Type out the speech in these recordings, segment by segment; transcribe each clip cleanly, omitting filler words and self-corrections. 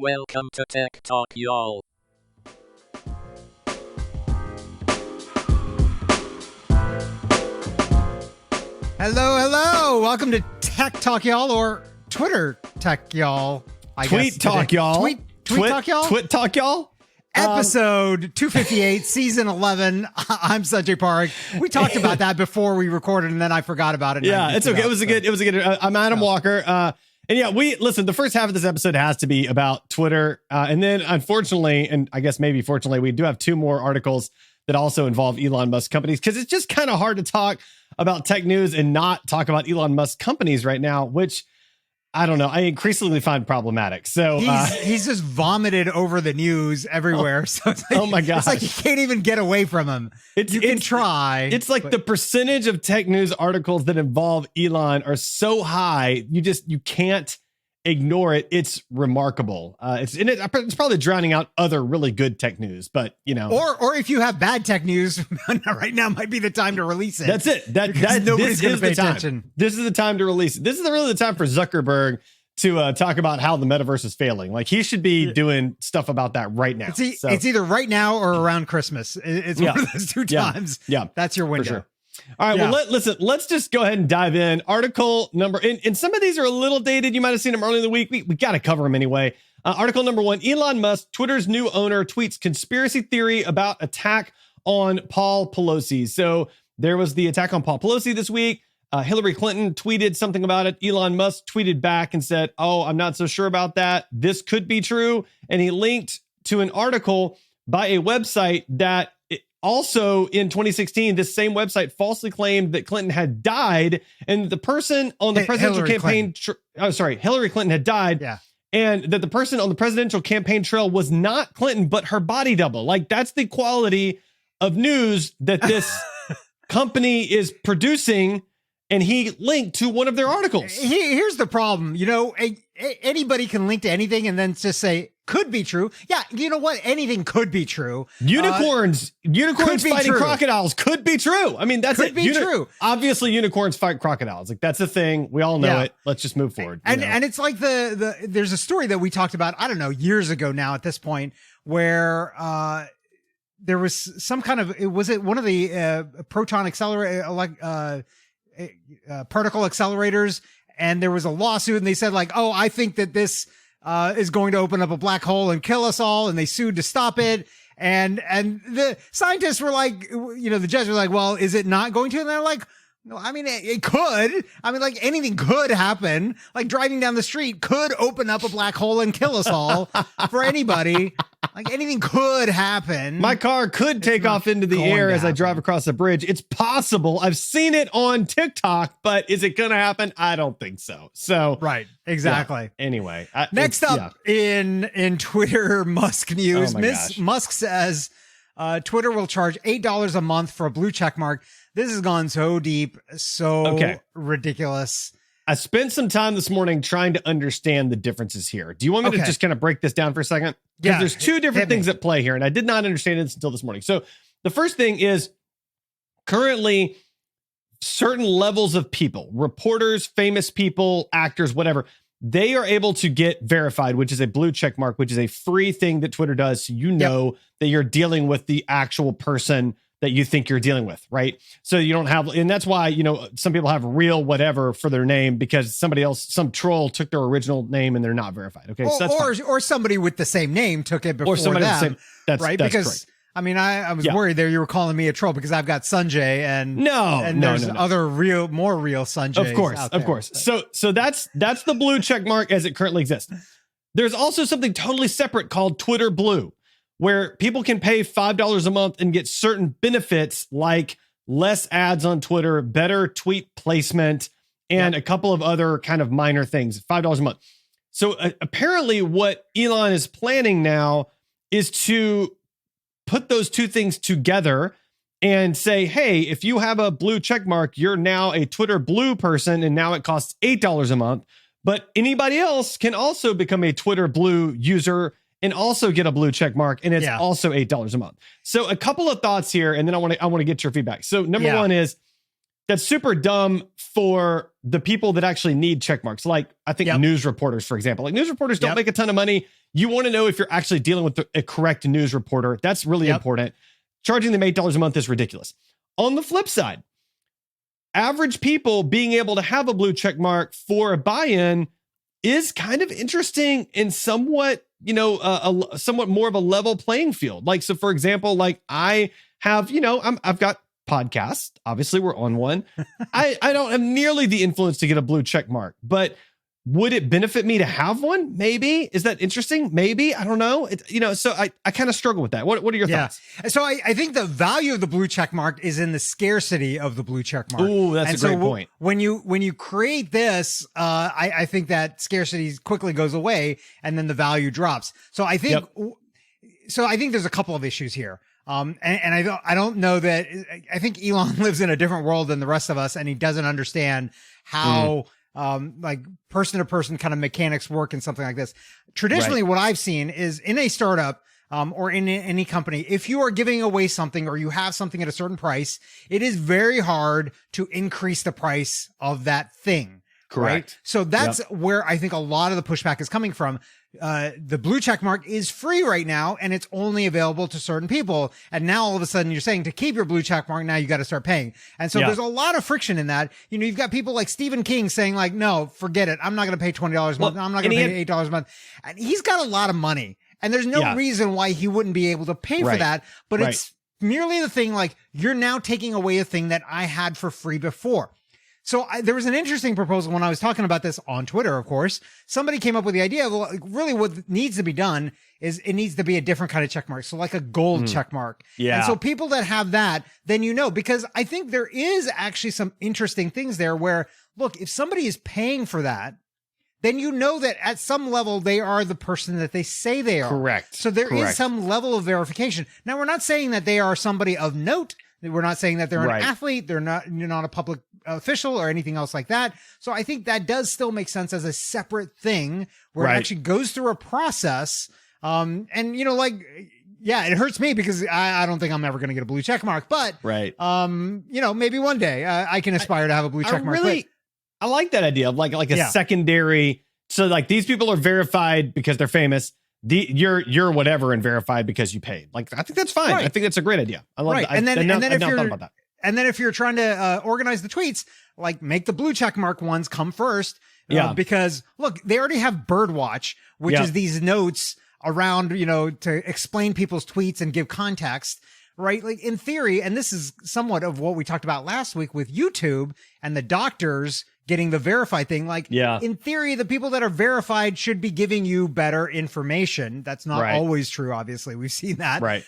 Welcome to Tech Talk, y'all. Hello. Welcome to Tech Talk, y'all, or Twitter Tech, y'all. Tweet Talk, y'all. Tweet Talk, y'all. Twit Talk, y'all. Episode 258, season 11. I'm Sanjay Park. We talked about that before we recorded, and then I forgot about it. Yeah, it's okay. It was a good. I'm Adam Walker. And yeah, listen. The first half of this episode has to be about Twitter, and then unfortunately, and I guess maybe fortunately, we do have two more articles that also involve Elon Musk companies, because it's just kind of hard to talk about tech news and not talk about Elon Musk companies right now, which I don't know. I increasingly find problematic. So he's just vomited over the news everywhere. So it's like, oh my gosh, it's like you can't even get away from him. You can try. It's like the percentage of tech news articles that involve Elon are so high, you can't ignore it. It's remarkable. It's probably drowning out other really good tech news, but you know, or if you have bad tech news right now might be the time to release it. That's it. Nobody's going to pay attention. This is the time to release it. This is really the time for Zuckerberg to talk about how the metaverse is failing. Like, he should be doing stuff about that right now. It's either right now or around Christmas. It's one of those two times. Yeah. That's your window. For sure. All right. Yeah. Well, let's just go ahead and dive in. Article number, and some of these are a little dated. You might have seen them earlier in the week. We got to cover them anyway. Article number 1, Elon Musk, Twitter's new owner, tweets conspiracy theory about attack on Paul Pelosi. So there was the attack on Paul Pelosi this week. Hillary Clinton tweeted something about it. Elon Musk tweeted back and said, "Oh, I'm not so sure about that. This could be true." And he linked to an article by a website that also in 2016, this same website falsely claimed that Clinton had died, and the person on the presidential campaign, Hillary Clinton had died. Yeah. And that the person on the presidential campaign trail was not Clinton, but her body double. Like, that's the quality of news that this company is producing. And he linked to one of their articles. Here's the problem. You know, anybody can link to anything and then just say, could be true. Yeah, you know what? Anything could be true. Unicorns fighting crocodiles could be true. I mean, that's could be true. Obviously, unicorns fight crocodiles. Like, that's a thing. We all know it. Let's just move forward. And it's like there's a story that we talked about, I don't know, years ago now at this point, where there was some kind of, was it one of the proton accelerator, particle accelerators, and there was a lawsuit, and they said, like, oh, I think that this is going to open up a black hole and kill us all, and they sued to stop it. And the scientists were like, you know, the judge was like, well, is it not going to? And they're like, no, I mean, it could. I mean, like, anything could happen. Like, driving down the street could open up a black hole and kill us all. For anybody. Like, anything could happen. My car could take off into the air as I drive across a bridge. It's possible. I've seen it on TikTok, but is it going to happen? I don't think so. So right, exactly. Yeah. Anyway, next up in Twitter Musk news, Musk says Twitter will charge $8 a month for a blue check mark. This has gone so deep, so ridiculous. I spent some time this morning trying to understand the differences here. Do you want me to just kind of break this down for a second? Because there's two different things at play here, and I did not understand this until this morning. So the first thing is, currently, certain levels of people, reporters, famous people, actors, whatever, they are able to get verified, which is a blue check mark, which is a free thing that Twitter does. So you know that you're dealing with the actual person that you think you're dealing with, right? So you don't have, and that's why, you know, some people have real whatever for their name because somebody else, some troll took their original name and they're not verified. Okay, or somebody with the same name took it before them. That's right. Because correct. I mean, I was worried there you were calling me a troll because I've got Sanjay and there's other more real Sanjays. Of course. So that's the blue check mark as it currently exists. There's also something totally separate called Twitter Blue, where people can pay $5 a month and get certain benefits like less ads on Twitter, better tweet placement, and a couple of other kind of minor things, $5 a month. So apparently what Elon is planning now is to put those two things together and say, hey, if you have a blue check mark, you're now a Twitter Blue person, and now it costs $8 a month. But anybody else can also become a Twitter Blue user and also get a blue check mark, and it's also $8 a month. So a couple of thoughts here, and then I want to get your feedback. So number one is, that's super dumb for the people that actually need check marks. Like, I think news reporters, for example, like news reporters don't make a ton of money. You want to know if you're actually dealing with a correct news reporter. That's really important. Charging them $8 a month is ridiculous. On the flip side, average people being able to have a blue check mark for a buy-in is kind of interesting and somewhat, somewhat more of a level playing field. Like, so for example, like I have, I've got podcasts. Obviously we're on one. I don't have nearly the influence to get a blue check mark, but would it benefit me to have one? Maybe. Is that interesting? Maybe. I don't know. So I kind of struggle with that. What are your thoughts? So I think the value of the blue check mark is in the scarcity of the blue check mark. Ooh, that's a great point. When you create this, I think that scarcity quickly goes away and then the value drops. So I think, I think there's a couple of issues here. And I don't know that, I think Elon lives in a different world than the rest of us, and he doesn't understand how, like person to person kind of mechanics work and something like this. Traditionally, what I've seen is in a startup, or in any company, if you are giving away something or you have something at a certain price, it is very hard to increase the price of that thing. Correct. Right? So that's where I think a lot of the pushback is coming from. The blue check mark is free right now, and it's only available to certain people. And now all of a sudden you're saying to keep your blue check mark, now you got to start paying. And so there's a lot of friction in that. You've got people like Stephen King saying like, no, forget it. I'm not going to pay $20 a month. I'm not going to pay $8 a month. And he's got a lot of money, and there's no reason why he wouldn't be able to pay for that. But it's merely the thing, like, you're now taking away a thing that I had for free before. So there was an interesting proposal when I was talking about this on Twitter, of course. Somebody came up with the idea of, well, like, really what needs to be done is it needs to be a different kind of check mark. So like a gold check mark. Yeah. And so people that have that, then because I think there is actually some interesting things there where, look, if somebody is paying for that, then that at some level they are the person that they say they are. Correct. So there is some level of verification. Now, we're not saying that they are somebody of note. We're not saying that they're an athlete. You're not a public official or anything else like that. So I think that does still make sense as a separate thing where it actually goes through a process. It hurts me because I don't think I'm ever going to get a blue check mark, but maybe one day I can aspire to have a blue check mark. I like that idea of like a secondary. So like these people are verified because they're famous. You're whatever and verified because you paid. Like, I think that's fine. I think that's a great idea. I love that. And then if you're trying to organize the tweets, like make the blue check mark ones come first. Because look, they already have Birdwatch, which is these notes around, to explain people's tweets and give context. Right. Like in theory, and this is somewhat of what we talked about last week with YouTube and the doctors getting the verified thing. Like, in theory, the people that are verified should be giving you better information. That's not always true. Obviously, we've seen that. Right.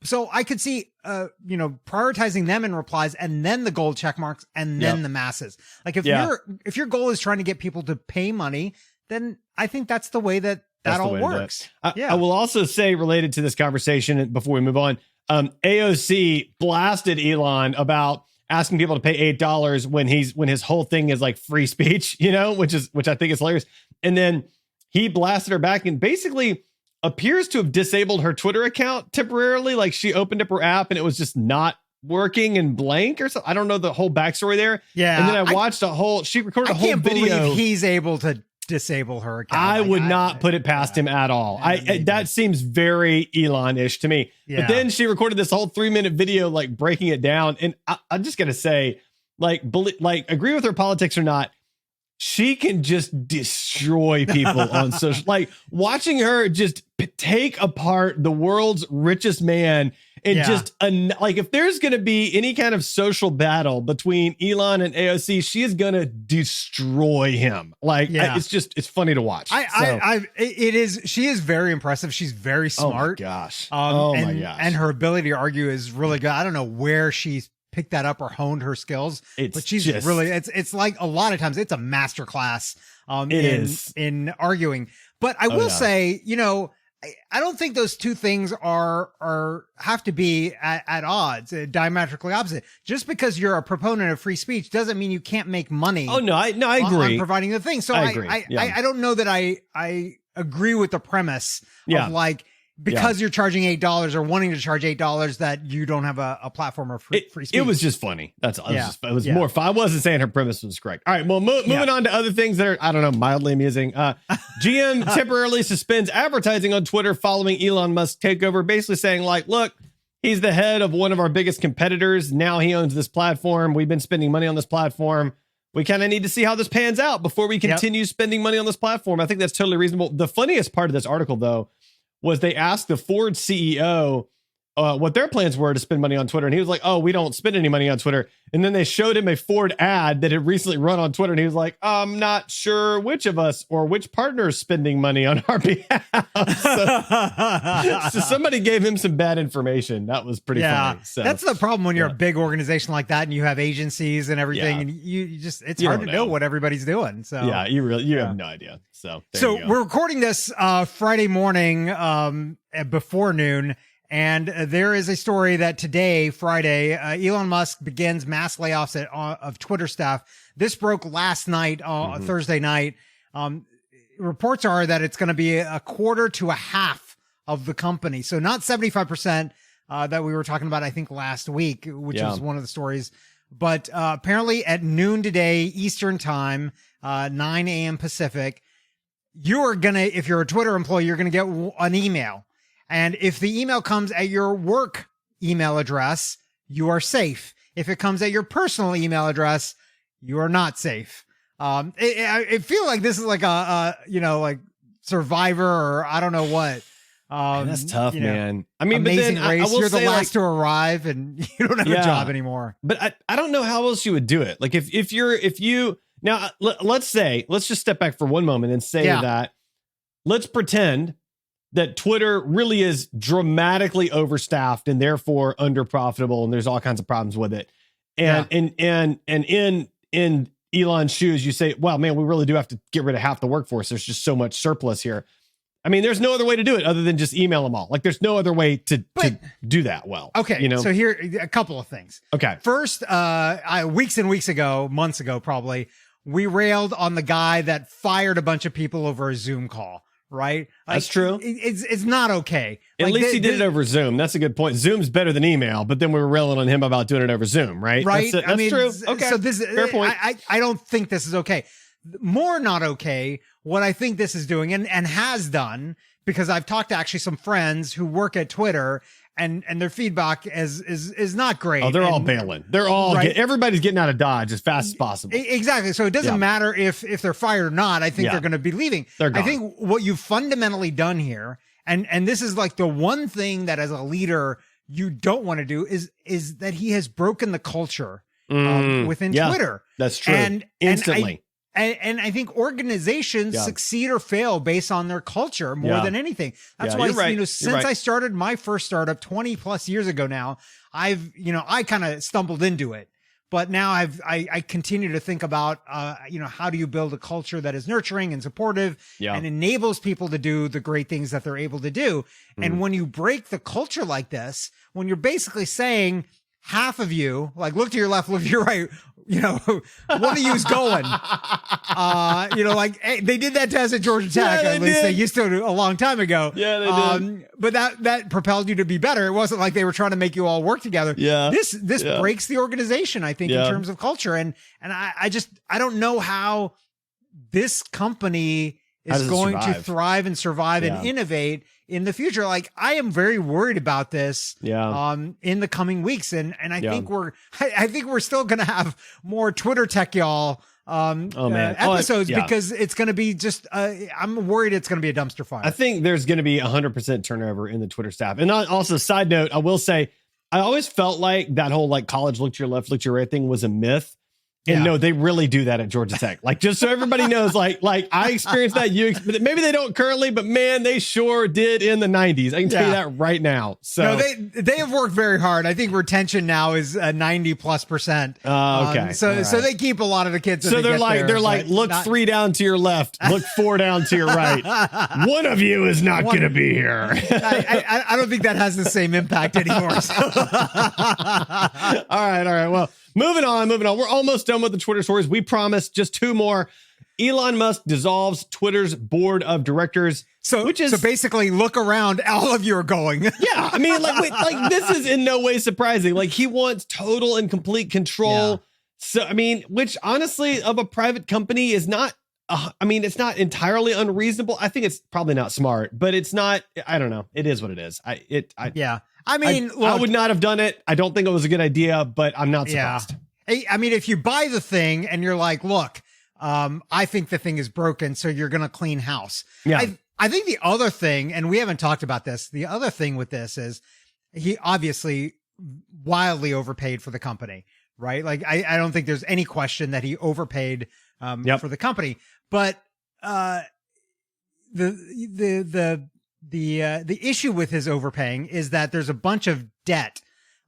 So I could see, prioritizing them in replies and then the gold check marks and then the masses. Like if your goal is trying to get people to pay money, then I think that's the way that all works. I will also say, related to this conversation before we move on, AOC blasted Elon about asking people to pay $8 when his whole thing is like free speech, which I think is hilarious. And then he blasted her back and basically appears to have disabled her Twitter account temporarily. Like she opened up her app and it was just not working and blank or something. I don't know the whole backstory there. Yeah. And then I watched she recorded a whole video. Believe he's able to disable her account. I would not put it past him at all. That seems very Elon-ish to me. But then she recorded this whole 3-minute video, like breaking it down. And I'm just gonna say, agree with her politics or not, she can just destroy people on social. Like watching her just take apart the world's richest man. And if there's going to be any kind of social battle between Elon and AOC, she is going to destroy him. It's funny to watch. She is very impressive. She's very smart. Oh my gosh. And her ability to argue is really good. I don't know where she's picked that up or honed her skills, but she's really, it's like a lot of times it's a masterclass in arguing. But I will say, I don't think those two things have to be at odds, diametrically opposite. Just because you're a proponent of free speech doesn't mean you can't make money. Oh no, I agree. On providing the thing. So I agree. I don't know that I agree with the premise of like, because you're charging $8 or wanting to charge $8 that you don't have a platform or free speech. It was just funny. That's all. Yeah. It was more fun. I wasn't saying her premise was correct. All right. Well, moving on to other things that are, I don't know, mildly amusing. GM temporarily suspends advertising on Twitter following Elon Musk's takeover, basically saying like, look, he's the head of one of our biggest competitors. Now he owns this platform. We've been spending money on this platform. We kind of need to see how this pans out before we continue spending money on this platform. I think that's totally reasonable. The funniest part of this article, though, was they asked the Ford CEO what their plans were to spend money on Twitter. And he was like, oh, we don't spend any money on Twitter. And then they showed him a Ford ad that had recently run on Twitter. And he was like, I'm not sure which of us or which partner is spending money on our behalf. So somebody gave him some bad information. That was pretty funny. So that's the problem when you're a big organization like that and you have agencies and everything. And you just, it's hard to know what everybody's doing. So yeah, you have no idea. So we're recording this Friday morning before noon. And there is a story that today, Friday, Elon Musk begins mass layoffs of Twitter staff. This broke last night, Thursday night. Reports are that it's going to be a quarter to a half of the company. So not 75% that we were talking about, I think, last week, which was one of the stories. But apparently at noon today, Eastern time, 9 a.m. Pacific, if you're a Twitter employee, you're going to get an email. And if the email comes at your work email address, you are safe. If it comes at your personal email address, you are not safe. I feel like this is like like Survivor or I don't know what. Man, that's tough, man. I mean, Amazing but then Race, I will you're the say, last to arrive and you don't have a job anymore. But I don't know how else you would do it. Like if you now let's just step back for one moment and say that let's pretend that Twitter really is dramatically overstaffed and therefore underprofitable, and there's all kinds of problems with it. And in Elon's shoes, you say, "Well, man, we really do have to get rid of half the workforce. There's just so much surplus here." I mean, there's no other way to do it other than just email them all. Like, there's no other way to do that well. Okay, so here a couple of things. Okay, first, weeks and weeks ago, months ago, probably we railed on the guy that fired a bunch of people over a Zoom call. Right? That's true. It's not okay. At least he did it over Zoom. That's a good point. Zoom's better than email, but then we were railing on him about doing it over Zoom, right? Right. That's true. Okay. So this fair point. I don't think this is okay. More not okay. What I think this is doing and has done, because I've talked to actually some friends who work at Twitter and their feedback is not great. Oh, they're all bailing. They're all everybody's getting out of Dodge as fast as possible. Exactly. So it doesn't matter if they're fired or not. I think they're going to be leaving. They're gone. I think what you've fundamentally done here, and this is like the one thing that as a leader you don't want to do is that he has broken the culture within Twitter. That's true. And instantly. And I think organizations succeed or fail based on their culture more than anything. That's why, since I started my first startup 20 plus years ago now, I kind of stumbled into it, but now I continue to think about, how do you build a culture that is nurturing and supportive and enables people to do the great things that they're able to do. And when you break the culture like this, when you're basically saying half of you, like, look to your left, look to your right, one of you's going, hey, they did that to us at Georgia Tech. At least they used to a long time ago. Yeah, they did. But that propelled you to be better. It wasn't like they were trying to make you all work together. Yeah. This breaks the organization, I think, in terms of culture. And I don't know how this company is going to thrive and survive and innovate in the future. Like, I am very worried about this in the coming weeks. And I think we're still going to have more Twitter tech y'all episodes because it's going to be just I'm worried it's going to be a dumpster fire. I think there's going to be 100% turnover in the Twitter staff. And also, side note, I will say, I always felt like that whole like college look to your left, look to your right thing was a myth. And no, they really do that at Georgia Tech. Like, just so everybody knows, like I experienced that. Maybe they don't currently, but man, they sure did in the 90s. I can tell you that right now. So no, they have worked very hard. I think retention now is 90+%. Okay. So they keep a lot of the kids. So they're like, look 3 down to your left, look 4 down to your right. One of you is not going to be here. I don't think that has the same impact anymore. So. All right. Well, moving on. We're almost done with the Twitter stories. We promised just 2 more. Elon Musk dissolves Twitter's board of directors. So, which is so basically, look around. All of you are going. Yeah, I mean, like this is in no way surprising. Like he wants total and complete control. Yeah. So I mean, which honestly, of a private company is not. I mean, it's not entirely unreasonable. I think it's probably not smart, but it's not. I don't know. It is what it is. Yeah. I mean, I would not have done it. I don't think it was a good idea, but I'm not surprised. Yeah. I mean, if you buy the thing and you're like, look, I think the thing is broken, so you're going to clean house. Yeah. I think the other thing, and we haven't talked about this, the other thing with this is he obviously wildly overpaid for the company, right? Like, I don't think there's any question that he overpaid for the company, but the issue with his overpaying is that there's a bunch of debt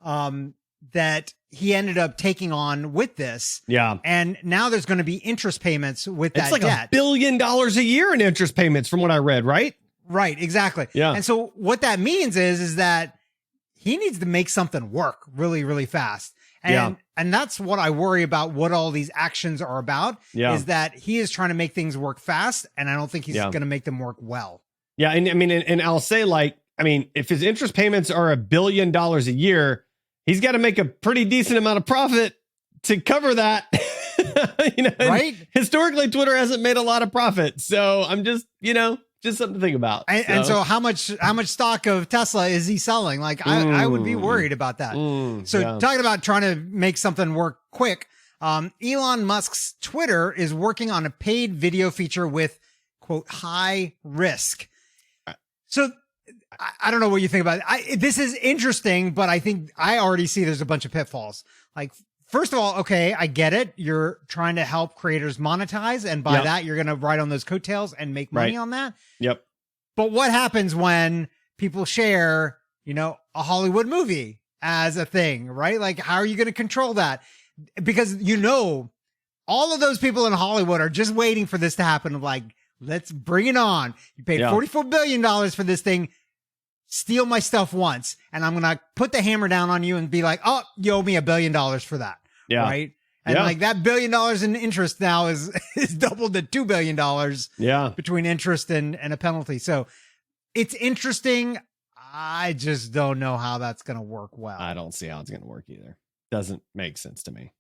that he ended up taking on with this. Yeah. And now there's going to be interest payments with that debt. It's like $1 billion a year in interest payments from what I read, right? Right, exactly. Yeah. And so what that means is that he needs to make something work really, really fast. And that's what I worry about, what all these actions are about, is that he is trying to make things work fast, and I don't think he's going to make them work well. Yeah, and I mean, and I'll say, like, I mean, if his interest payments are $1 billion a year, he's got to make a pretty decent amount of profit to cover that. Right? Historically, Twitter hasn't made a lot of profit, so I'm just, just something to think about. And so how much stock of Tesla is he selling? Like, I would be worried about that. Talking about trying to make something work quick, Elon Musk's Twitter is working on a paid video feature with, quote, high risk. So I don't know what you think about it. This is interesting, but I think I already see there's a bunch of pitfalls. Like, first of all, okay, I get it. You're trying to help creators monetize, and by that, you're going to ride on those coattails and make money on that. Yep. But what happens when people share, a Hollywood movie as a thing, right? Like, how are you going to control that? Because, all of those people in Hollywood are just waiting for this to happen. Like, let's bring it on. You paid $44 billion for this thing. Steal my stuff once, and I'm going to put the hammer down on you and be like, oh, you owe me $1 billion for that. Yeah. Right. And like that $1 billion in interest now is doubled to $2 billion. Yeah. Between interest and a penalty. So it's interesting. I just don't know how that's going to work well. I don't see how it's going to work either. Doesn't make sense to me.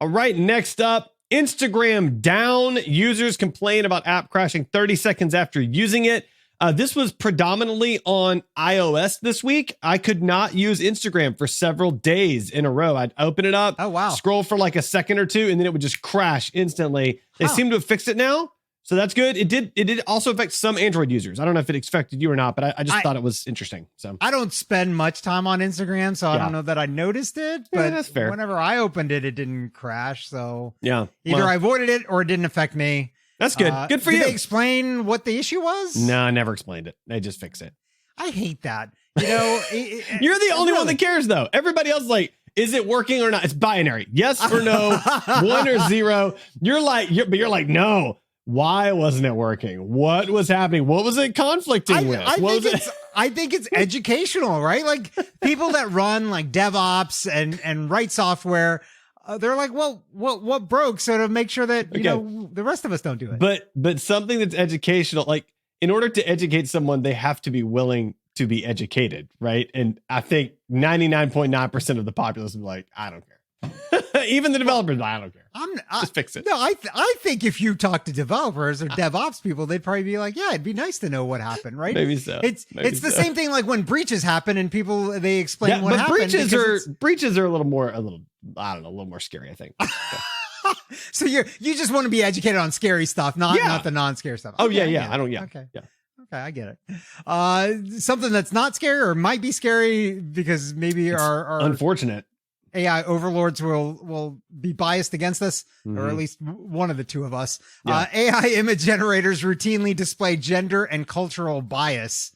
All right. Next up. Instagram down. Users complain about app crashing 30 seconds after using it. This was predominantly on iOS this week. I could not use Instagram for several days in a row. I'd open it up, scroll for like a second or two, and then it would just crash instantly. They seem to have fixed it now. So that's good. It did also affect some Android users. I don't know if it affected you or not, but I just thought it was interesting. So I don't spend much time on Instagram, so I don't know that I noticed it. But that's fair. Whenever I opened it, it didn't crash. So either I avoided it or it didn't affect me. That's good. Good for you. Did they explain what the issue was? No, I never explained it. They just fix it. I hate that. You're the only one that cares, though. Everybody else is like, is it working or not? It's binary. Yes or no, 1 or 0. You're like, no. Why wasn't it working? What was happening? What was it conflicting with? I think it's educational, right? Like people that run like DevOps and write software, they're like, well, what broke? So to make sure that the rest of us don't do it. But something that's educational, like in order to educate someone, they have to be willing to be educated, right? And I think 99.9% of the populace will be like, I don't care. Even the developers, I don't care. Just fix it. No, I think if you talk to developers or DevOps people, they'd probably be like, yeah, it'd be nice to know what happened, right? Maybe so. It's the same thing like when breaches happen and people they explain what happened. Breaches are a little more scary, I think. So you just want to be educated on scary stuff, not the non-scary stuff. Okay, Okay, I get it. Something that's not scary or might be scary because maybe our unfortunate AI overlords will be biased against us, or at least one of the two of us. Yeah. AI image generators routinely display gender and cultural bias.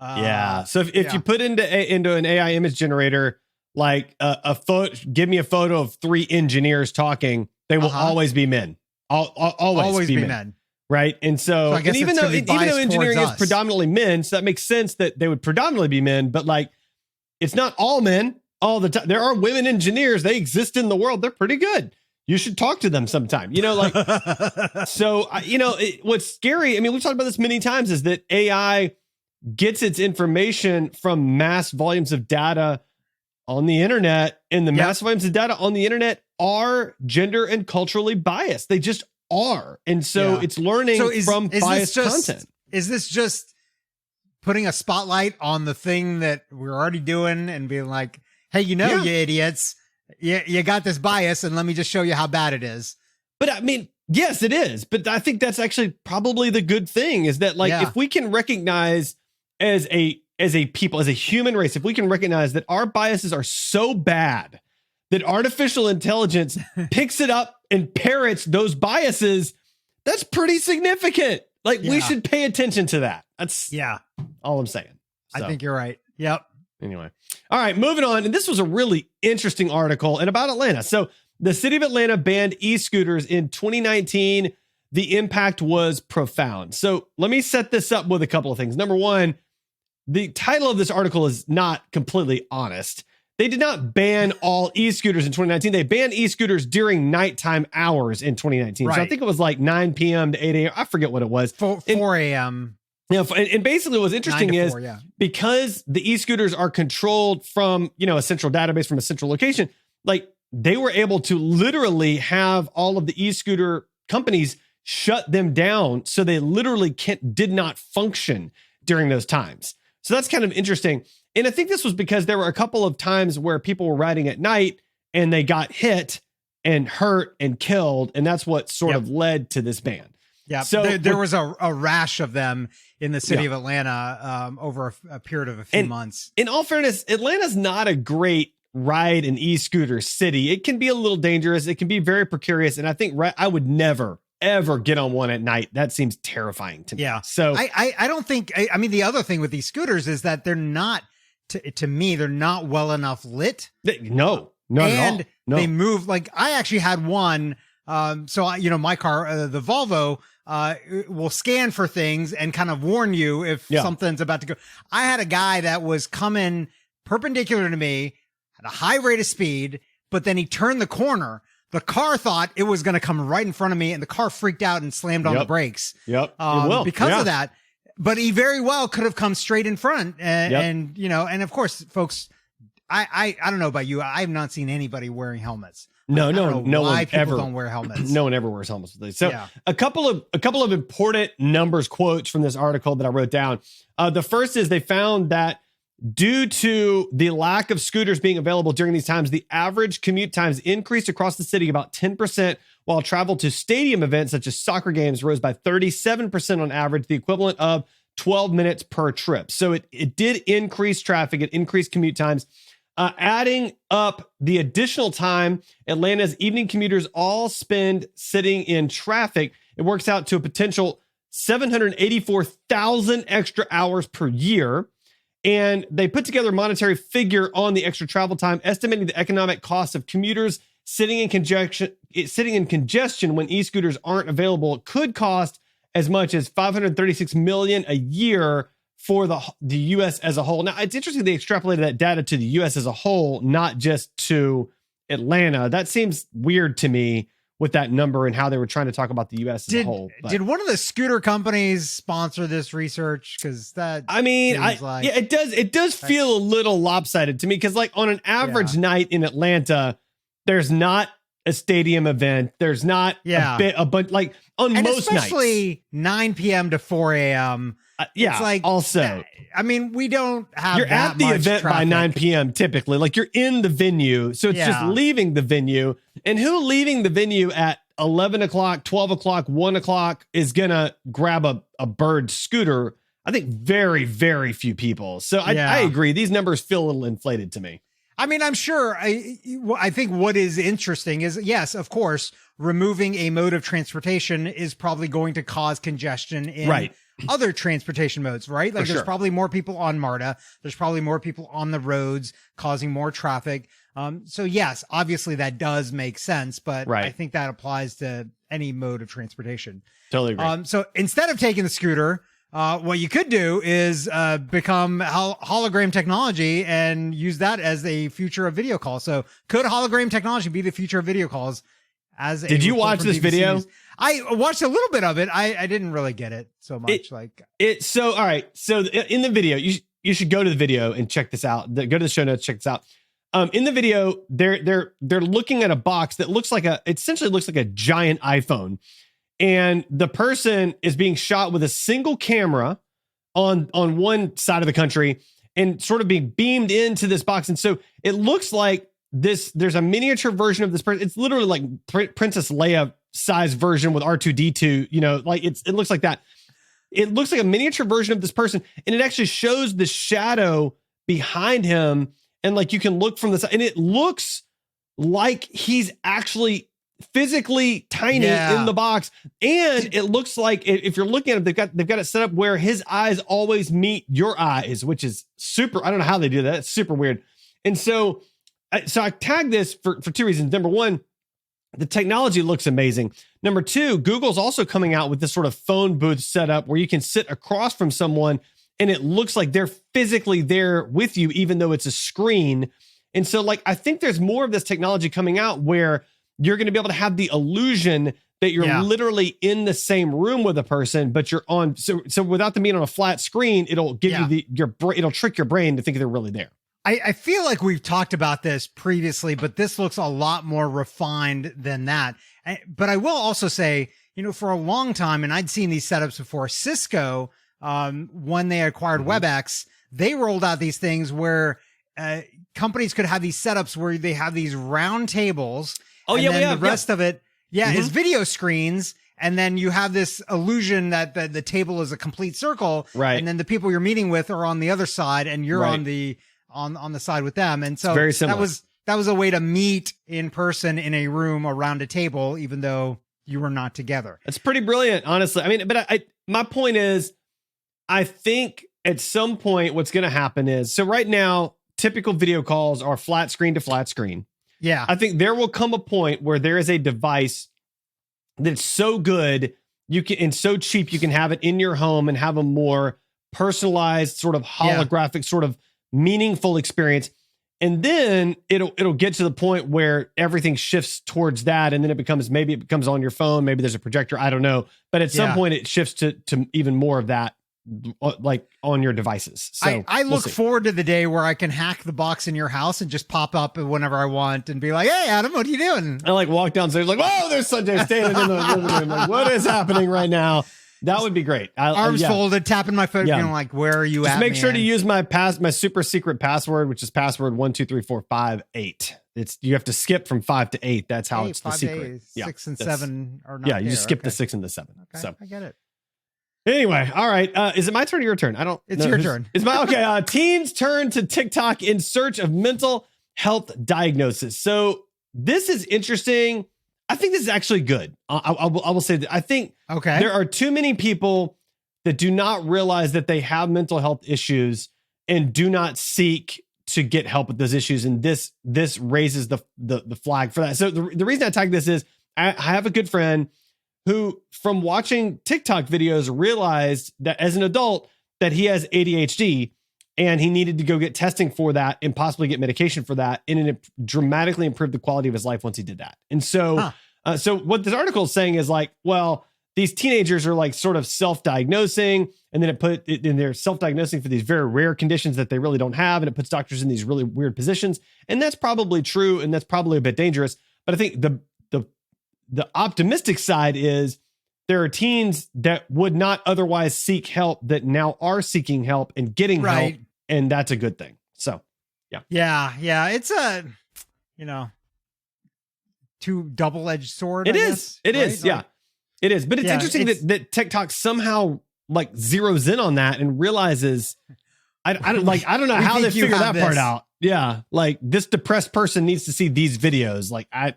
So if you put into an AI image generator, like give me a photo of 3 engineers talking, they will always be men. Always be men. Right. And so and even though engineering is predominantly men, so that makes sense that they would predominantly be men, but like it's not all men all the time. There are women engineers. They exist in the world. They're pretty good. you should talk to them sometime. So, what's scary, I mean, we've talked about this many times, is that AI gets its information from mass volumes of data on the internet, and the mass volumes of data on the internet are gender and culturally biased. They just are. And so it's learning from biased content. Is this just putting a spotlight on the thing that we're already doing and being like, hey, you idiots, you got this bias, and let me just show you how bad it is? But I mean, yes, it is. But I think that's actually probably the good thing, is that if we can recognize as a people, as a human race, if we can recognize that our biases are so bad that artificial intelligence picks it up and parrots those biases, that's pretty significant. We should pay attention to that. That's all I'm saying. So, I think you're right. Yep. Anyway. All right, moving on. And this was a really interesting article and about Atlanta. So the city of Atlanta banned e-scooters in 2019. The impact was profound. So let me set this up with a couple of things. Number one, the title of this article is not completely honest. They did not ban all e-scooters in 2019. They banned e-scooters during nighttime hours in 2019. Right. So I think it was 9 p.m. to 8 a.m. I forget what it was. 4 a.m. And basically what's interesting is because the e-scooters are controlled from, a central database, from a central location, they were able to literally have all of the e-scooter companies shut them down. So they literally did not function during those times. So that's kind of interesting. And I think this was because there were a couple of times where people were riding at night and they got hit and hurt and killed. And that's what sort of led to this ban. Yeah. So there was a rash of them in the city of Atlanta over a period of a few months. In all fairness, Atlanta's not a great ride an e-scooter city. It can be a little dangerous. It can be very precarious. And I think I would never, ever get on one at night. That seems terrifying to me. Yeah. So I don't think, I mean, the other thing with these scooters is that they're not, to me, they're not well enough lit. No, and at all. No. They move. I actually had one. My car, the Volvo, will scan for things and kind of warn you if something's about to go. I had a guy that was coming perpendicular to me at a high rate of speed, but then he turned the corner. The car thought it was going to come right in front of me, and the car freaked out and slammed on the brakes. Yep. It will. Because of that. But he very well could have come straight in front. And of course, folks, I don't know about you. I have not seen anybody wearing helmets. No why one people ever don't wear helmets. No one ever wears helmets with these. So a couple of important numbers quotes from this article that I wrote down. The first is they found that due to the lack of scooters being available during these times, the average commute times increased across the city about 10%, while travel to stadium events such as soccer games rose by 37% on average, the equivalent of 12 minutes per trip. So it did increase traffic, it increased commute times. Adding up the additional time Atlanta's evening commuters all spend sitting in traffic, it works out to a potential 784,000 extra hours per year. And they put together a monetary figure on the extra travel time, estimating the economic cost of commuters sitting in congestion when e-scooters aren't available could cost as much as $536 million a year for the U.S. as a whole. Now, it's interesting they extrapolated that data to the U.S. as a whole, not just to Atlanta. That seems weird to me with that number and how they were trying to talk about the U.S. as a whole. Did one of the scooter companies sponsor this research? Because it does feel a little lopsided to me, because on an average night in Atlanta, there's not a stadium event. There's not a bunch on and most nights. Especially 9 p.m. to 4 a.m. It's also, I mean, we don't have. You're at the event traffic by 9 p.m. typically. You're in the venue, so it's just leaving the venue. And who leaving the venue at 11 o'clock, 12 o'clock, 1 o'clock is gonna grab a bird scooter? I think very, very few people. So I agree. These numbers feel a little inflated to me. I mean, I'm sure. I think what is interesting is, yes, of course, removing a mode of transportation is probably going to cause congestion in other transportation modes, right? There's probably more people on MARTA. There's probably more people on the roads causing more traffic. So yes, obviously that does make sense, but I think that applies to any mode of transportation. Totally agree. So instead of taking the scooter, what you could do is become hologram technology and use that as a future of video calls. So could hologram technology be the future of video calls? as a Did you report watch from this BBC video? News. I watched a little bit of it. I didn't really get it so much. So all right. So in the video, you should go to the video and check this out. Go to the show notes, check this out. In the video, they're looking at a box that essentially looks like a giant iPhone, and the person is being shot with a single camera on one side of the country and sort of being beamed into this box. And so it looks like there's a miniature version of this person. It's literally like Princess Leia size version with R2D2, it looks like that. It looks like a miniature version of this person. And it actually shows the shadow behind him. And like, you can look from the side and it looks like he's actually physically tiny in the box. And it looks like if you're looking at it, they've got it set up where his eyes always meet your eyes, which is super. I don't know how they do that. It's super weird. And so I tagged this for two reasons. Number one, the technology looks amazing. Number two, Google's also coming out with this sort of phone booth setup where you can sit across from someone and it looks like they're physically there with you, even though it's a screen. And so like, I think there's more of this technology coming out where you're going to be able to have the illusion that you're literally in the same room with a person, but you're on. So without them being on a flat screen, it'll give you it'll trick your brain to think they're really there. I feel like we've talked about this previously, but this looks a lot more refined than that. But I will also say, for a long time, and I'd seen these setups before, Cisco, when they acquired WebEx, they rolled out these things where companies could have these setups where they have these round tables. The rest of it, is video screens. And then you have this illusion that the table is a complete circle. Right. And then the people you're meeting with are on the other side and you're on the side with them. And so very similar. that was a way to meet in person in a room around a table, even though you were not together. It's pretty brilliant, honestly. I mean, but my point is, I think at some point what's going to happen is, so right now, typical video calls are flat screen to flat screen. Yeah. I think there will come a point where there is a device that's so good and so cheap, you can have it in your home and have a more personalized, sort of holographic, sort of meaningful experience. And then it'll get to the point where everything shifts towards that. And then maybe it becomes on your phone. Maybe there's a projector. I don't know. But at some point it shifts to even more of that, like on your devices. So I look forward to the day where I can hack the box in your house and just pop up whenever I want and be like, "Hey, Adam, what are you doing?" I like walk downstairs like, "Whoa, there's Sanjay standing in the living room. Like, what is happening right now?" That would be great. Arms folded, tapping my foot, like, "Where are you at?" Just make sure to use my super secret password, which is password 123458. You have to skip from 5 to 8. That's how it's the secret. 6 and 7 are not. Yeah, you just skip the 6 and the 7. Okay, so I get it. Anyway, all right. Is it my turn or your turn? It's your turn. It's my okay. Teens turn to TikTok in search of mental health diagnosis. So this is interesting. I think this is actually good. I will say that I think there are too many people that do not realize that they have mental health issues and do not seek to get help with those issues. And this raises the flag for that. So the reason I tag this is I have a good friend who, from watching TikTok videos, realized that as an adult that he has ADHD and he needed to go get testing for that and possibly get medication for that. And it dramatically improved the quality of his life once he did that. And so, so what this article is saying is like, well, these teenagers are like sort of self-diagnosing, and then they're self-diagnosing for these very rare conditions that they really don't have. And it puts doctors in these really weird positions. And that's probably true. And that's probably a bit dangerous. But I think the optimistic side is there are teens that would not otherwise seek help that now are seeking help and getting help. And that's a good thing. So, yeah. It's a, two double-edged sword. It is. It is. Yeah, it is. But it's interesting that TikTok somehow like zeroes in on that and realizes, I don't know how they figure that part out. Yeah. Like this depressed person needs to see these videos. Like, I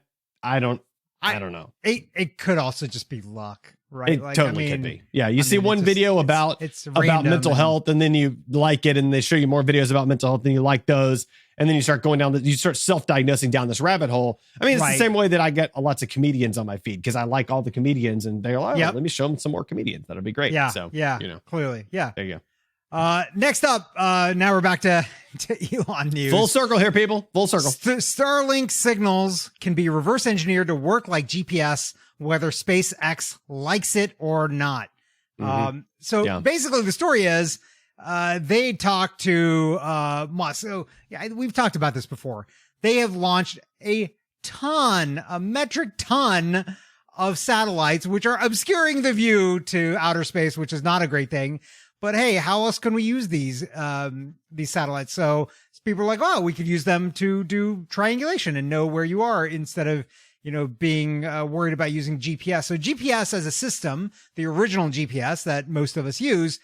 don't know. It could also just be luck, right? It totally could be. Yeah, you see one video about mental health, and then you like it, and they show you more videos about mental health, and you like those, and then you start going down. You start self-diagnosing down this rabbit hole. I mean, it's the same way that I get lots of comedians on my feed because I like all the comedians, and they're like, let me show them some more comedians. That'll be great. Yeah, so clearly, yeah. There you go. Next up, now we're back to Elon news. Full circle here, people. Full circle. Starlink signals can be reverse engineered to work like GPS, whether SpaceX likes it or not. So basically the story is, they talked to, Musk. So yeah, we've talked about this before. They have launched a metric ton of satellites, which are obscuring the view to outer space, which is not a great thing. But hey, how else can we use these satellites? So people are like, oh, we could use them to do triangulation and know where you are instead of, being worried about using GPS. So GPS as a system, the original GPS that most of us use,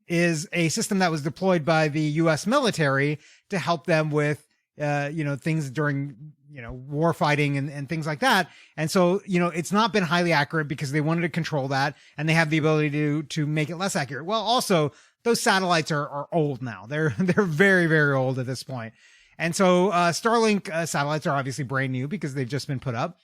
is a system that was deployed by the U.S. military to help them with, things during, war fighting and things like that. And so, it's not been highly accurate because they wanted to control that, and they have the ability to make it less accurate. Well, also those satellites are old now. They're very, very old at this point. And so, Starlink satellites are obviously brand new because they've just been put up,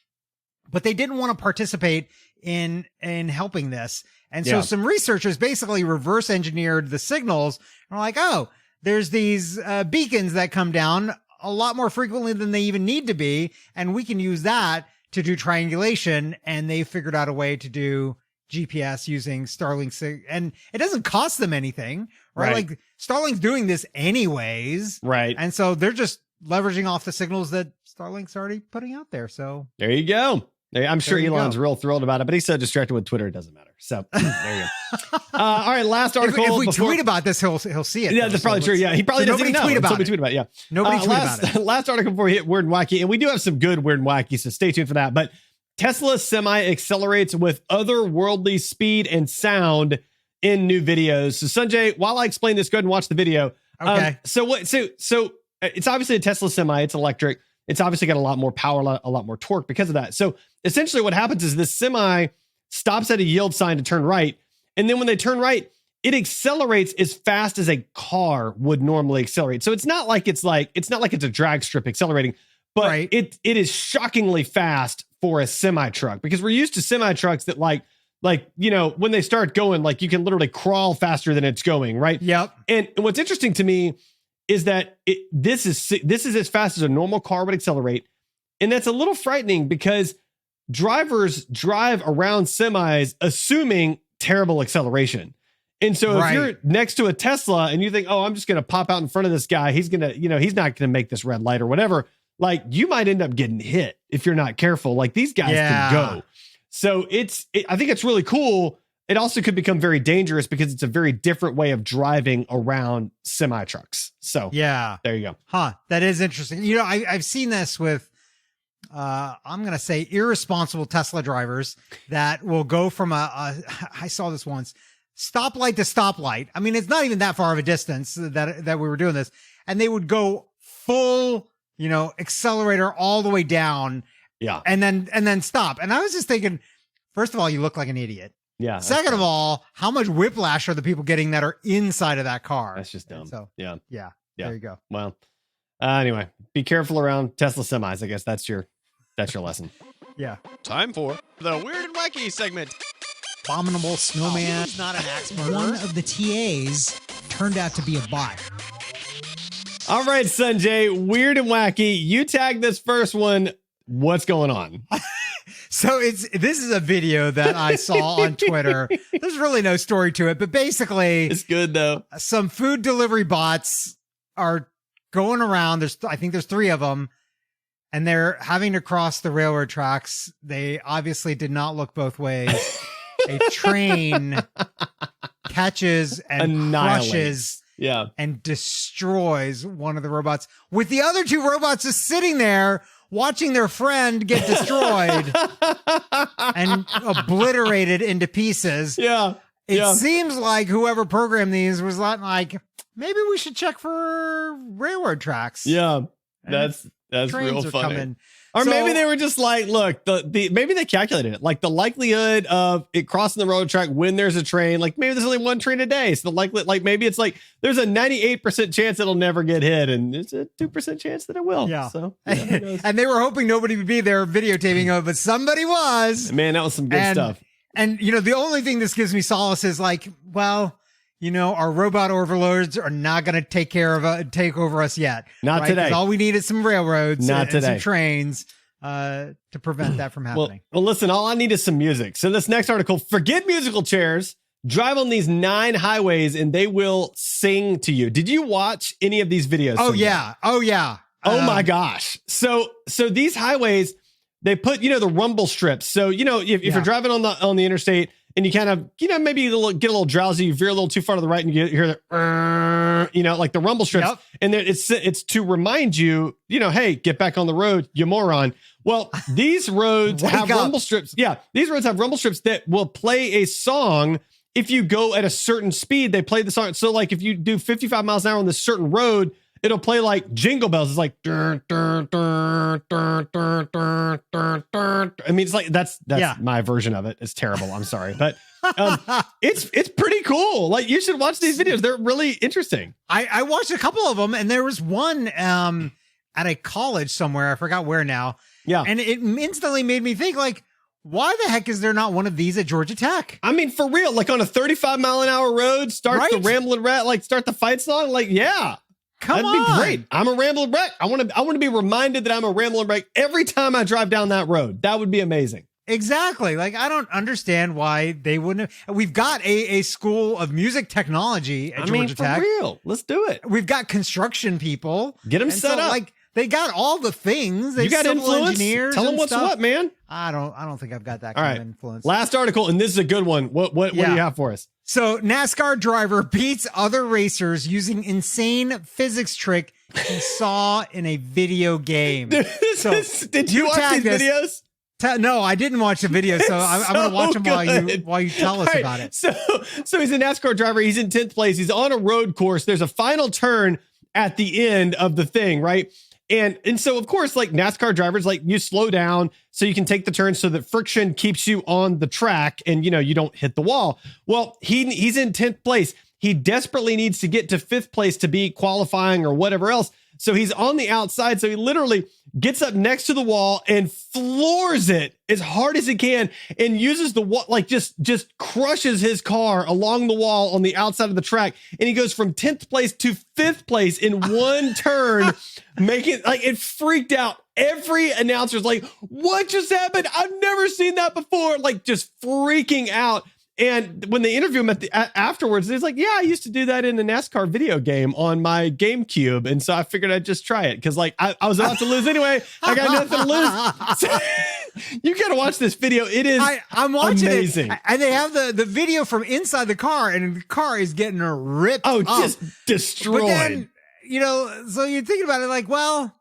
but they didn't want to participate in helping this. And so some researchers basically reverse engineered the signals and are like, oh, there's these beacons that come down a lot more frequently than they even need to be, and we can use that to do triangulation. And they figured out a way to do GPS using Starlink, and it doesn't cost them anything, right? Like Starlink's doing this anyways, right? And so they're just leveraging off the signals that Starlink's already putting out there. So there you go. I'm sure Elon's real thrilled about it, but he's so distracted with Twitter, it doesn't matter. So there you go. All right, last article. If we tweet about this, he'll see it. Yeah, that's probably true. Yeah, he probably doesn't even know. Tweet about it. Tweet about it. Yeah, nobody tweet about it. Last article before we hit Weird and Wacky, and we do have some good Weird and Wacky, so stay tuned for that. But Tesla semi accelerates with otherworldly speed and sound in new videos. So Sanjay, while I explain this, go ahead and watch the video. Okay. So it's obviously a Tesla semi. It's electric. It's obviously got a lot more power, a lot more torque because of that. So essentially what happens is this semi stops at a yield sign to turn right. And then when they turn right, it accelerates as fast as a car would normally accelerate. So it's not like it's a drag strip accelerating, but it is shockingly fast for a semi truck, because we're used to semi trucks that like, when they start going, like you can literally crawl faster than it's going. Right. Yep. And what's interesting to me is that this is as fast as a normal car would accelerate. And that's a little frightening because drivers drive around semis assuming terrible acceleration. And so if you're next to a Tesla and you think, oh, I'm just going to pop out in front of this guy, he's going to, he's not going to make this red light or whatever. Like you might end up getting hit if you're not careful. Like these guys can go. So I think it's really cool. It also could become very dangerous because it's a very different way of driving around semi trucks. So there you go. Huh. That is interesting. I've seen this with, I'm going to say irresponsible Tesla drivers that will go from I saw this once, stoplight to stoplight. I mean, it's not even that far of a distance that we were doing this, and they would go full, accelerator all the way down. Yeah. And then stop. And I was just thinking, first of all, you look like an idiot. Yeah. Second of all, how much whiplash are the people getting that are inside of that car? That's just dumb. So yeah. There you go. Well, anyway, be careful around Tesla semis. I guess that's your lesson. Yeah. Time for the Weird and Wacky segment. Abominable snowman. He's not an axe murderer. One of the TAs turned out to be a bot. All right, Sanjay, Weird and Wacky. You tag this first one. What's going on? So this is a video that I saw on Twitter. There's really no story to it, but basically it's good though. Some food delivery bots are going around. I think there's 3 of them, and they're having to cross the railroad tracks. They obviously did not look both ways. A train catches and crushes and destroys one of the robots, with the other 2 robots just sitting there watching their friend get destroyed and obliterated into pieces. Yeah. It seems like whoever programmed these was like, maybe we should check for railroad tracks. Yeah. That's real funny. Coming. Or maybe they were just like, look, maybe they calculated it. Like the likelihood of it crossing the railroad track when there's a train, like maybe there's only 1 train a day. So the likely, like maybe it's like there's a 98% chance it'll never get hit, and there's a 2% chance that it will. Yeah. So and they were hoping nobody would be there videotaping it, but somebody was. Man, that was some good stuff. And the only thing this gives me solace is like, well, our robot overlords are not going to take over us yet. Not today. 'Cause all we need is some railroads Not and today. some trains to prevent that from happening. Well, listen, all I need is some music. So this next article, forget musical chairs, drive on these 9 highways and they will sing to you. Did you watch any of these videos? Oh, Sanjay? yeah. Oh, yeah. Oh my gosh. So these highways, they put, the rumble strips. So, if you're driving on the interstate and you kind of, maybe get a little drowsy, you veer a little too far to the right and you hear the, like the rumble strips. Yep. And then it's to remind you, hey, get back on the road, you moron. Well, these roads have rumble strips. Yeah. These roads have rumble strips that will play a song. If you go at a certain speed, they play the song. So like if you do 55 miles an hour on this certain road, it'll play like Jingle Bells. It's like, dun, dun, dun, dun, dun, dun, dun, dun. I mean, it's like, that's my version of it. It's terrible. I'm sorry. But it's pretty cool. Like you should watch these videos. They're really interesting. I watched a couple of them and there was one at a college somewhere. I forgot where now. Yeah. And it instantly made me think like, why the heck is there not one of these at Georgia Tech? I mean, for real, like on a 35-mile-an-hour road, start the Ramblin' Rat, like start the fight song. Like, yeah. That'd be great. I'm a Ramblin' Wreck. I want to be reminded that I'm a Ramblin' Wreck every time I drive down that road. That would be amazing. Exactly. Like, I don't understand why they wouldn't have. We've got a school of music technology at Georgia Tech. For real. Let's do it. We've got construction people. Get them set up. Like, they got all the things. You got influence? Engineers. Tell them what's stuff. what, man. I don't think I've got that kind of influence. Last article, and this is a good one. What do you have for us? So, NASCAR driver beats other racers using insane physics trick he saw in a video game. Did you watch these videos? No, I didn't watch the video, so I'm going to watch them while you tell us about it. So he's a NASCAR driver. He's in 10th place. He's on a road course. There's a final turn at the end of the thing, right? And so, of course, like NASCAR drivers, like you slow down so you can take the turn so that friction keeps you on the track and, you don't hit the wall. Well, he's in 10th place. He desperately needs to get to 5th place to be qualifying or whatever else. So he's on the outside. So he literally gets up next to the wall and floors it as hard as he can and uses the wall, like just crushes his car along the wall on the outside of the track. And he goes from 10th place to 5th place in one turn, making like it freaked out. Every announcer's like, what just happened? I've never seen that before. Like just freaking out. And when they interview him afterwards, he's like, yeah, I used to do that in a NASCAR video game on my GameCube. And so I figured I'd just try it because like I was about to lose anyway. I got nothing to lose. So, you got to watch this video. It is I'm watching amazing. It. And they have the video from inside the car and the car is getting ripped up. Just destroyed. But then, so you're thinking about it like, well,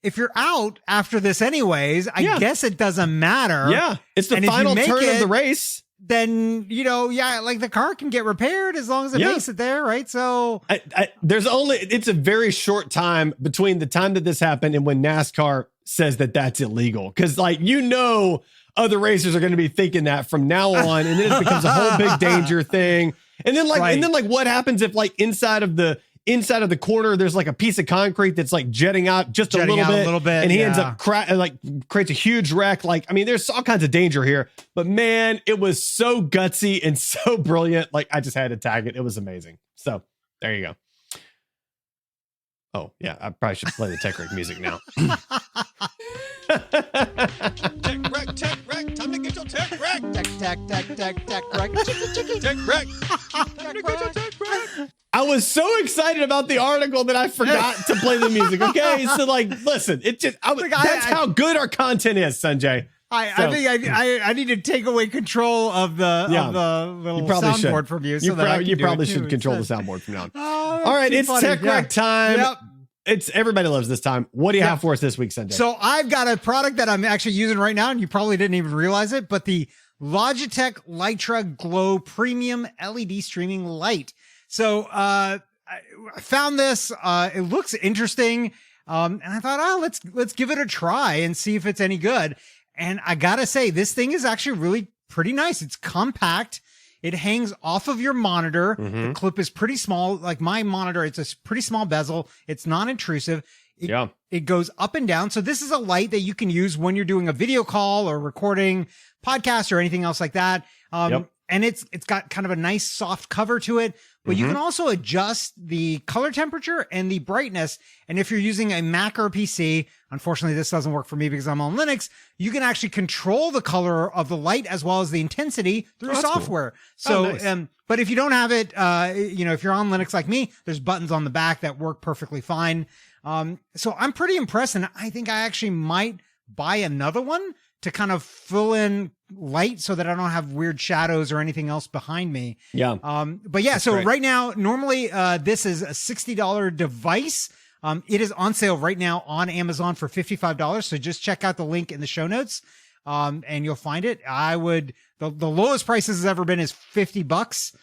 if you're out after this anyways, I guess it doesn't matter. Yeah. It's the final turn of the race. Then, like the car can get repaired as long as it makes it there, right? So it's a very short time between the time that this happened and when NASCAR says that that's illegal. Because other racers are going to be thinking that from now on, and then it becomes a whole big danger thing. And then what happens if like inside of the corner, there's like a piece of concrete that's like jetting out a little bit, and he ends up creates a huge wreck. Like, I mean, there's all kinds of danger here, but man, it was so gutsy and so brilliant. Like, I just had to tag it. It was amazing. So there you go. Oh yeah, I probably should play the Tech Wreck music now. Tech wreck, time to get your tech wreck. Tech wreck. Tech wreck. Time to get your tech wreck. I was so excited about the article that I forgot to play the music. Okay, so like, listen, that's how good our content is, Sanjay. I think I need to take away control of the little soundboard from you. You probably should control the soundboard from now on. All right, it's Tech Wreck time. Yep. It's everybody loves this time. What do you have for us this week, Sanjay? So I've got a product that I'm actually using right now, and you probably didn't even realize it, but the Logitech Litra Glow Premium LED Streaming Light. So I found this. It looks interesting, and I thought, let's give it a try and see if it's any good. And I gotta say, this thing is actually really pretty nice. It's compact. It hangs off of your monitor. Mm-hmm. The clip is pretty small. Like my monitor, it's a pretty small bezel. It's non-intrusive. It goes up and down. So this is a light that you can use when you're doing a video call or recording podcast or anything else like that. And it's got kind of a nice soft cover to it, but you can also adjust the color temperature and the brightness. And if you're using a Mac or a PC, unfortunately, this doesn't work for me because I'm on Linux. You can actually control the color of the light as well as the intensity through that's cool. software. So, nice. but if you don't have it, if you're on Linux like me, there's buttons on the back that work perfectly fine. So I'm pretty impressed, and I think I actually might buy another one to kind of fill in light so that I don't have weird shadows or anything else behind me. Yeah. But yeah, so great. right now, normally, this is a $60 device. It is on sale right now on Amazon for $55. So just check out the link in the show notes. And you'll find it. The lowest price this has ever been is $50,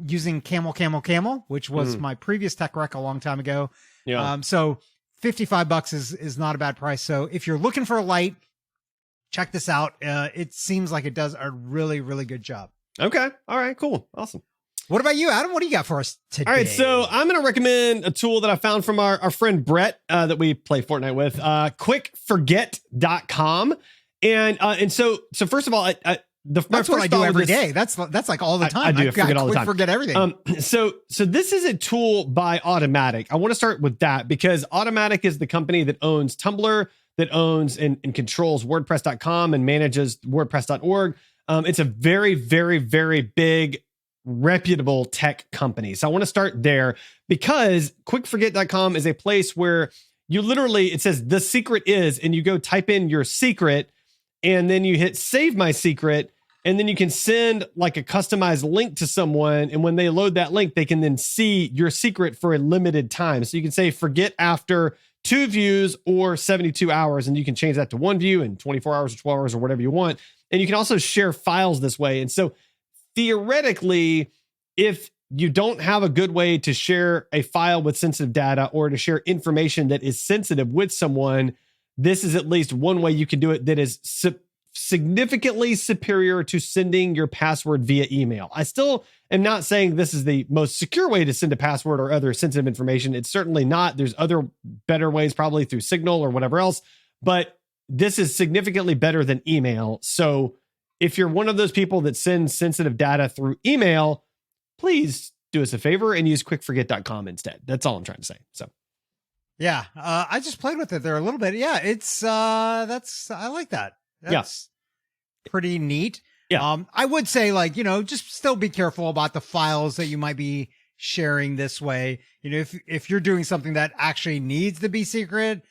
using Camel, which was my previous tech rec a long time ago. Yeah. So $55 is not a bad price. So if you're looking for a light, check this out. It seems like it does a really, really good job. Okay. All right, cool. Awesome. What about you, Adam? What do you got for us today? All right, so I'm going to recommend a tool that I found from our friend Brett that we play Fortnite with, QuickForget.com. And so first of all, that's what I do every day. That's like all the time. I do forget all the time. Forget everything. So this is a tool by Automatic. I want to start with that because Automatic is the company that owns Tumblr, that owns and controls WordPress.com and manages WordPress.org. It's a very, very, very big, reputable tech company. So I want to start there because QuickForget.com is a place where you literally, it says the secret is, and you go type in your secret and then you hit save my secret. And then you can send like a customized link to someone. And when they load that link, they can then see your secret for a limited time. So you can say forget after 2 views or 72 hours. And you can change that to 1 view in 24 hours or 12 hours or whatever you want. And you can also share files this way. And so theoretically, if you don't have a good way to share a file with sensitive data or to share information that is sensitive with someone, this is at least one way you can do it that is significantly superior to sending your password via email. I still am not saying this is the most secure way to send a password or other sensitive information. It's certainly not. There's other better ways, probably through Signal or whatever else, but this is significantly better than email. So if you're one of those people that send sensitive data through email, please do us a favor and use quickforget.com instead. That's all I'm trying to say. So yeah, I just played with it there a little bit. Yeah, it's I like that. That's pretty neat. Yeah. I would say just still be careful about the files that you might be sharing this way. If you're doing something that actually needs to be secret,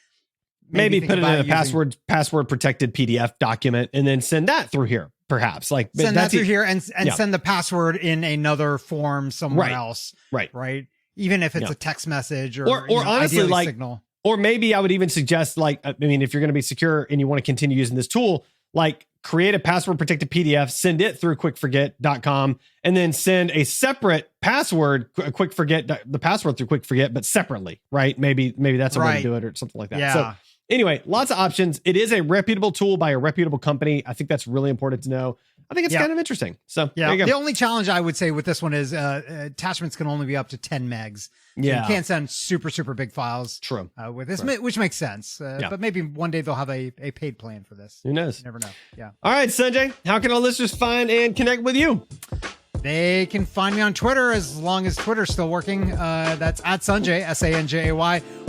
maybe put it in a password protected PDF document and then send that through here. Perhaps send that through here and send the password in another form somewhere else. Right. Even if it's a text message or honestly, Signal. Or maybe I would even suggest, if you're going to be secure and you want to continue using this tool, create a password protected PDF, send it through quickforget.com, and then send a separate password, the password through QuickForget, but separately, right? Maybe that's a way to do it or something like that. Yeah. So anyway, lots of options. It is a reputable tool by a reputable company. I think that's really important to know. I think it's kind of interesting. So there you go. The only challenge I would say with this one is attachments can only be up to 10 megs. So you can't send super, super big files. True. With this, which makes sense. But maybe one day they'll have a paid plan for this. Who knows? You never know. Yeah. All right, Sanjay, how can our listeners find and connect with you? They can find me on Twitter as long as Twitter's still working. That's at Sanjay, Sanjay,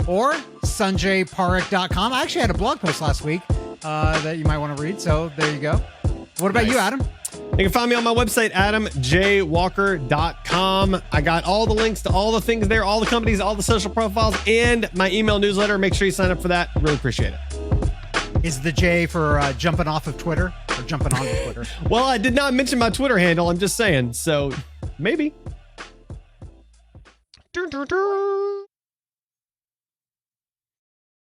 or sanjayparikh.com. I actually had a blog post last week that you might want to read. So there you go. What about you, Adam? You can find me on my website, adamjwalker.com. I got all the links to all the things there, all the companies, all the social profiles, and my email newsletter. Make sure you sign up for that. Really appreciate it. Is the J for jumping off of Twitter or jumping on Twitter? Well, I did not mention my Twitter handle. I'm just saying. So maybe.